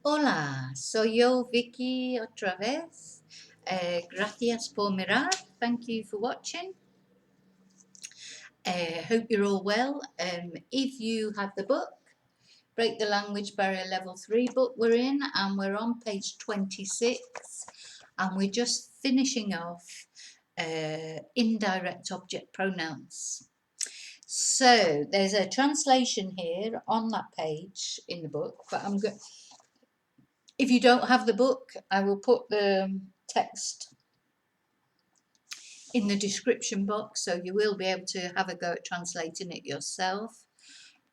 Hola, soy yo, Vicky, otra vez. Gracias por mirar. Thank you for watching. Hope you're all well. If you have the book, Break the Language Barrier Level 3 book we're in, and we're on page 26, and we're just finishing off indirect object pronouns. So there's a translation here on that page in the book, but if you don't have the book, I will put the text in the description box, so you will be able to have a go at translating it yourself.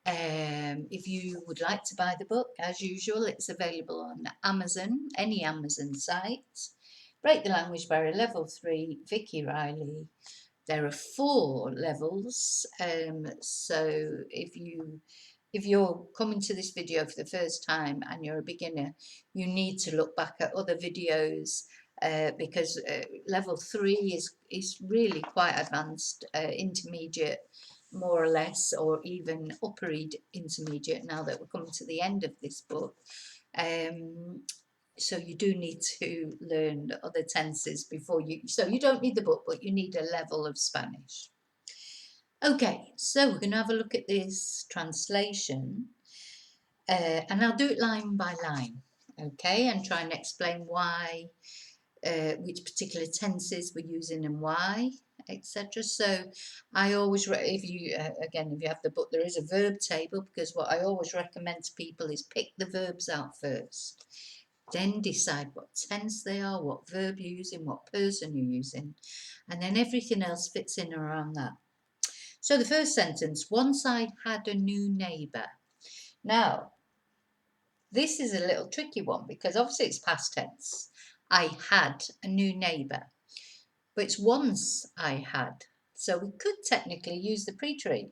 If you would like to buy the book, as usual, it's available on Amazon, any Amazon site. Break the Language Barrier Level 3, Vicki Riley. There are 4 levels, so if you're coming to this video for the first time and you're a beginner, you need to look back at other videos because level 3 is really quite advanced, intermediate, more or less, or even upper intermediate now that we're coming to the end of this book. So you do need to learn the other tenses before so you don't need the book, but you need a level of Spanish. Okay, so we're going to have a look at this translation, and I'll do it line by line, okay, and try and explain why, which particular tenses we're using and why, etc. So I always, if you have the book, there is a verb table, because what I always recommend to people is pick the verbs out first, then decide what tense they are, what verb you're using, what person you're using, and then everything else fits in around that. So the first sentence, once I had a new neighbour. Now, this is a little tricky one because obviously it's past tense. I had a new neighbour, but it's once I had. So we could technically use the pre-tree,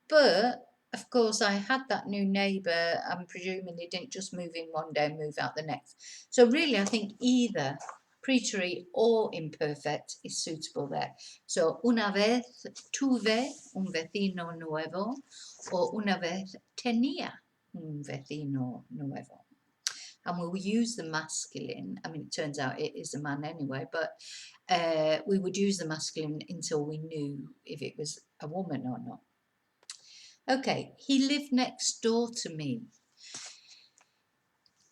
but of course I had that new neighbour. I'm presuming they didn't just move in one day and move out the next. So really I think either pre-tree or imperfect is suitable there. So una vez tuve un vecino nuevo, or una vez tenía un vecino nuevo. And we will use the masculine. I mean, it turns out it is a man anyway, but we would use the masculine until we knew if it was a woman or not. Okay, he lived next door to me.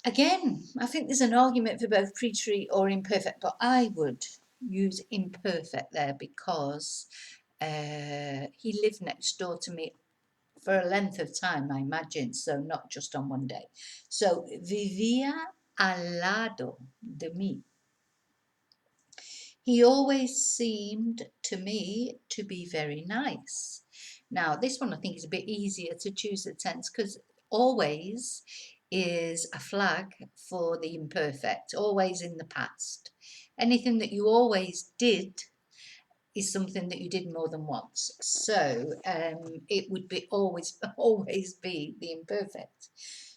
Again, I think there's an argument for both pre-tree or imperfect, but I would use imperfect there because he lived next door to me for a length of time, I imagine, so not just on one day. So, vivía al lado de mí. He always seemed to me to be very nice. Now, this one I think is a bit easier to choose the tense because always is a flag for the imperfect, always in the past. Anything that you always did is something that you did more than once. So it would be always be the imperfect.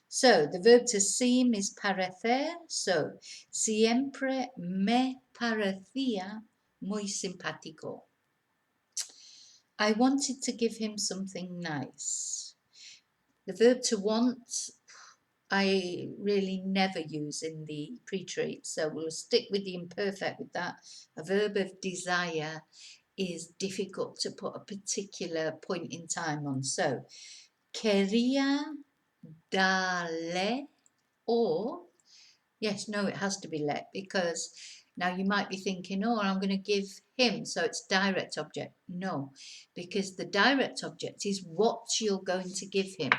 So the verb to seem is parecer. So siempre me parecía muy simpático. I wanted to give him something nice. The verb to want, I really never use in the pre-treat, so we'll stick with the imperfect with that. A verb of desire is difficult to put a particular point in time on. So, quería darle, or, yes, no, it has to be let, because now you might be thinking, oh, I'm going to give him, so it's direct object. No, because the direct object is what you're going to give him.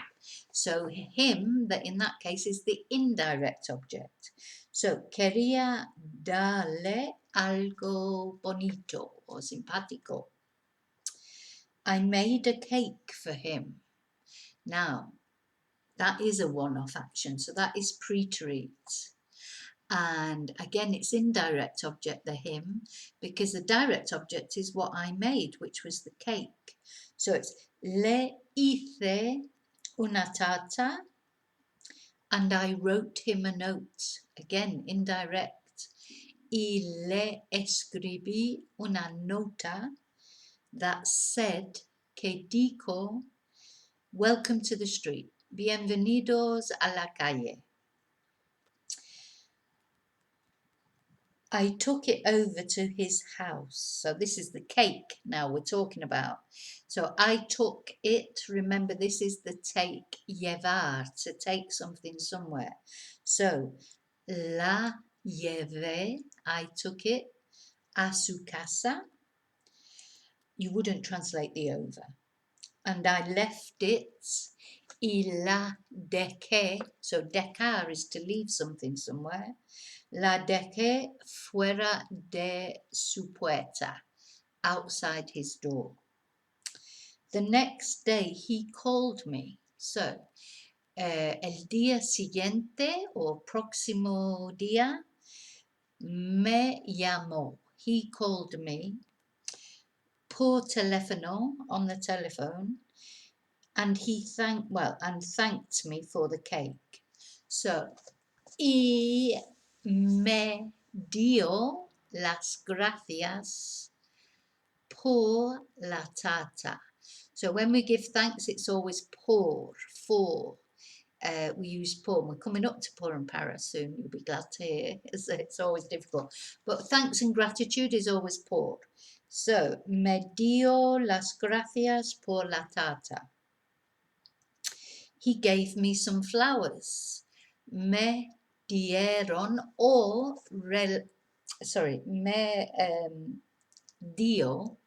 So him, that in that case, is the indirect object. So, quería darle algo bonito or simpático. I made a cake for him. Now, that is a one-off action, so that is pre-treat. And again, it's indirect object, the him, because the direct object is what I made, which was the cake. So it's le hice una tarta, and I wrote him a note. Again, indirect. Y le escribí una nota that said, que dijo, welcome to the street, bienvenidos a la calle. I took it over to his house. So this is the cake now we're talking about. So I took it. Remember, this is the take, llevar, to take something somewhere. So la llevé, I took it, a su casa. You wouldn't translate the over. And I left it, y la dejé. So dejar is to leave something somewhere. La dejé fuera de su puerta, outside his door. The next day he called me. So, el día siguiente o próximo día me llamó. He called me por teléfono, on the telephone, and he thanked me for the cake. So, y me dio las gracias por la tarta. So when we give thanks, it's always for. We use por. We're coming up to por and para soon. You'll be glad to hear. It's always difficult. But thanks and gratitude is always por. So, me dio las gracias por la tarta. He gave me some flowers. Me dieron o me dio,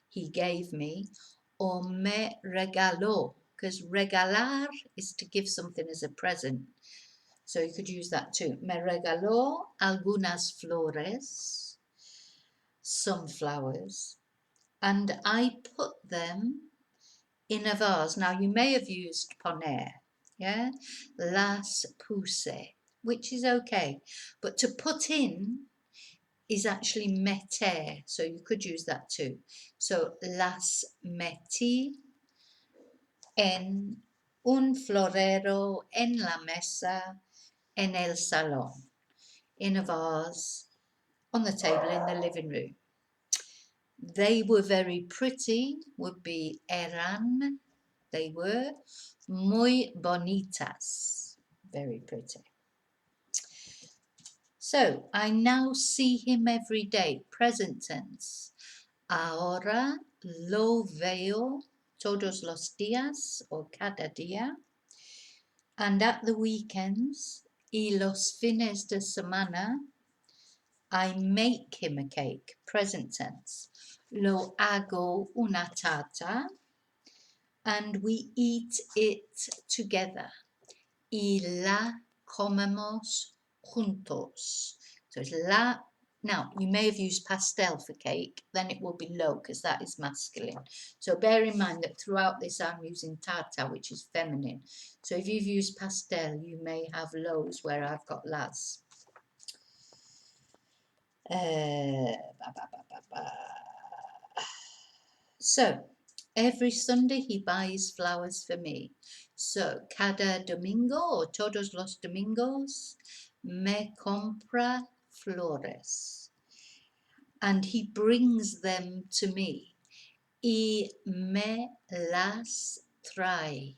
he gave me, o me regaló, because regalar is to give something as a present. So you could use that too. Me regaló algunas flores, some flowers, and I put them in a vase. Now you may have used poner, yeah? Las puse, which is okay. But to put in is actually meter, so you could use that too. So las metí en un florero en la mesa en el salón, in a vase on the table in the living room. They were very pretty, would be eran, they were muy bonitas, very pretty. So I now see him every day, present tense. Ahora lo veo todos los días o cada día. And at the weekends y los fines de semana, I make him a cake, present tense. Lo hago una tarta and we eat it together. Y la comemos juntos. So it's la. Now, you may have used pastel for cake, then it will be lo because that is masculine. So bear in mind that throughout this I'm using tarta, which is feminine. So if you've used pastel, you may have lo's where I've got las. So, every Sunday he buys flowers for me. So, cada domingo o todos los domingos me compra flores. And he brings them to me. Y me las trae.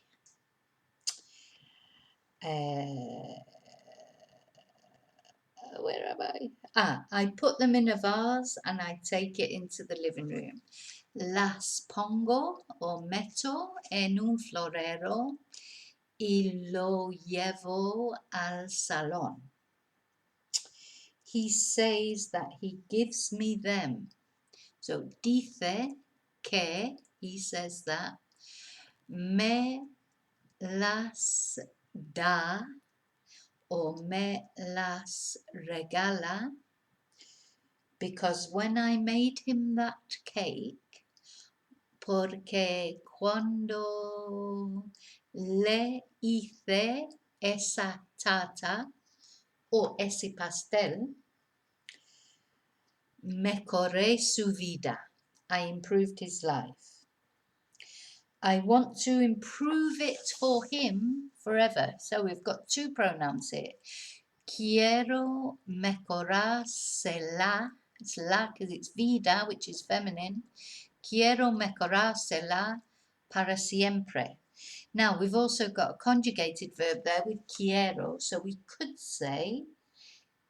Where am I? I put them in a vase and I take it into the living room. Las pongo o meto en un florero y lo llevo al salón. He says that he gives me them. So dice que, he says that, me las da o me las regala, because when I made him that cake, porque cuando le hice esa tarta o ese pastel, mejoré su vida. I improved his life. I want to improve it for him forever. So we've got two pronouns here. Quiero mejorársela. It's la because it's vida, which is feminine. Quiero mejorársela para siempre. Now, we've also got a conjugated verb there with quiero, so we could say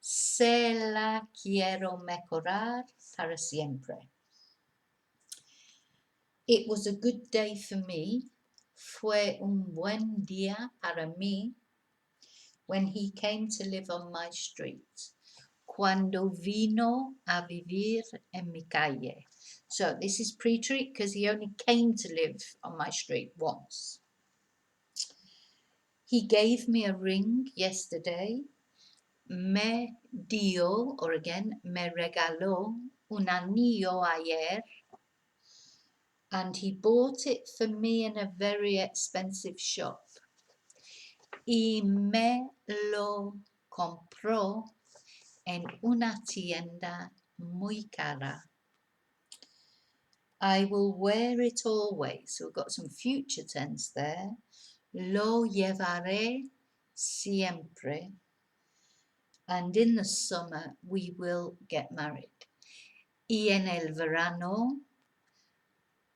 Se la quiero mejorar para siempre. It was a good day for me. Fue un buen día para mí when he came to live on my street. Cuando vino a vivir en mi calle. So this is pre-treat because he only came to live on my street once. He gave me a ring yesterday. Me dio, or again, me regaló un anillo ayer. And he bought it for me in a very expensive shop. Y me lo compró en una tienda muy cara. I will wear it always. So we've got some future tense there. Lo llevaré siempre. And in the summer, we will get married. Y en el verano,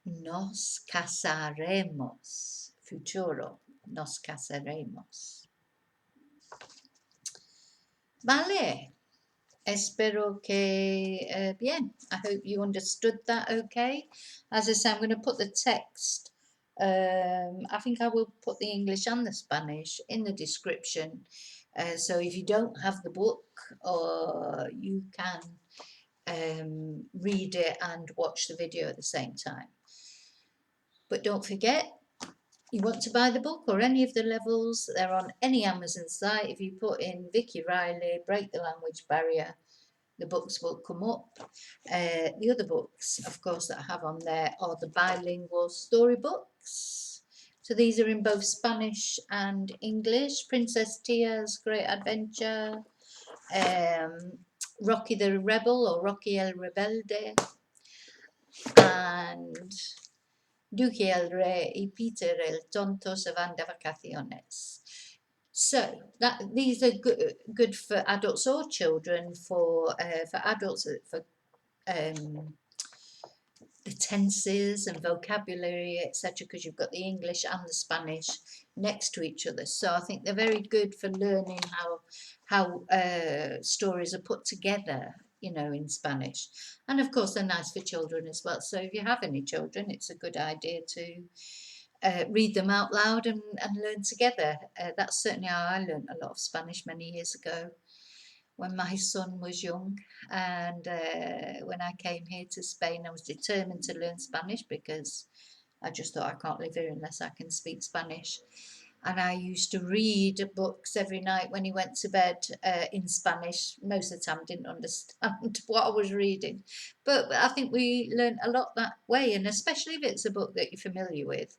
nos casaremos. Futuro, nos casaremos. Vale. Espero que bien. I hope you understood that okay. As I say, I'm going to put the text. I think I will put the English and the Spanish in the description. So if you don't have the book, or you can read it and watch the video at the same time. But don't forget, you want to buy the book or any of the levels, they're on any Amazon site. If you put in Vicki Riley, Break the Language Barrier, the books will come up. The other books, of course, that I have on there are the bilingual storybooks. So these are in both Spanish and English. Princess Tia's Great Adventure, Rocky the Rebel or Rocky el Rebelde, and Duque el Rey y Peter el Tonto se van de vacaciones. So these are good for adults or children. For adults, for the tenses and vocabulary, etc., because you've got the English and the Spanish next to each other. So I think they're very good for learning how stories are put together, you know, in Spanish. And of course, they're nice for children as well. So if you have any children, it's a good idea to read them out loud and learn together. That's certainly how I learned a lot of Spanish many years ago when my son was young, and when I came here to Spain, I was determined to learn Spanish because I just thought I can't live here unless I can speak Spanish. And I used to read books every night when he went to bed in Spanish. Most of the time I didn't understand what I was reading, but I think we learn a lot that way, and especially if it's a book that you're familiar with,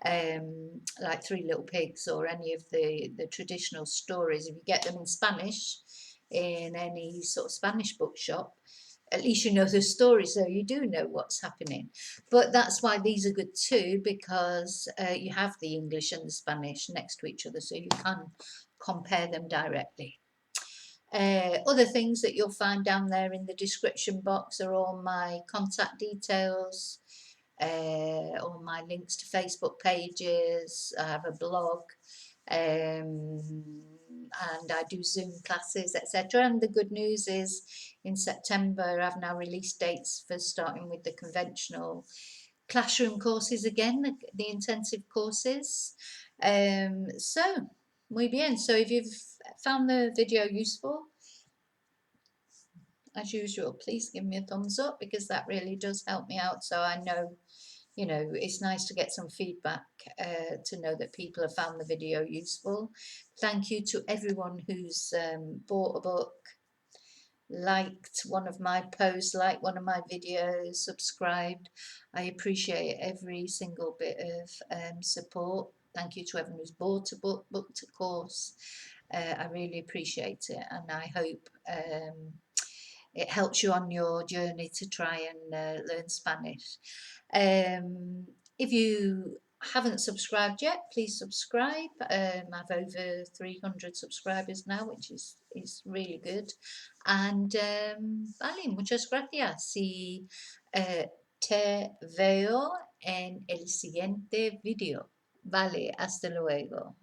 like Three Little Pigs or any of the traditional stories. If you get them in Spanish in any sort of Spanish bookshop, at least you know the story, so you do know what's happening. But that's why these are good too, because you have the English and the Spanish next to each other, so you can compare them directly. Other things that you'll find down there in the description box are all my contact details, all my links to Facebook pages. I have a blog, and I do Zoom classes, etc. And the good news is in September I've now released dates for starting with the conventional classroom courses again, the intensive courses. So muy bien. So if you've found the video useful, as usual, please give me a thumbs up, because that really does help me out, so I know, you know, it's nice to get some feedback, to know that people have found the video useful. Thank you to everyone who's bought a book, liked one of my posts, liked one of my videos, subscribed. I appreciate every single bit of support. Thank you to everyone who's bought a book, booked a course. I really appreciate it, and I hope it helps you on your journey to try and learn Spanish. If you haven't subscribed yet, please subscribe. I've over 300 subscribers now, which is really good. And vale, muchas gracias. Y te veo en el siguiente video. Vale, hasta luego.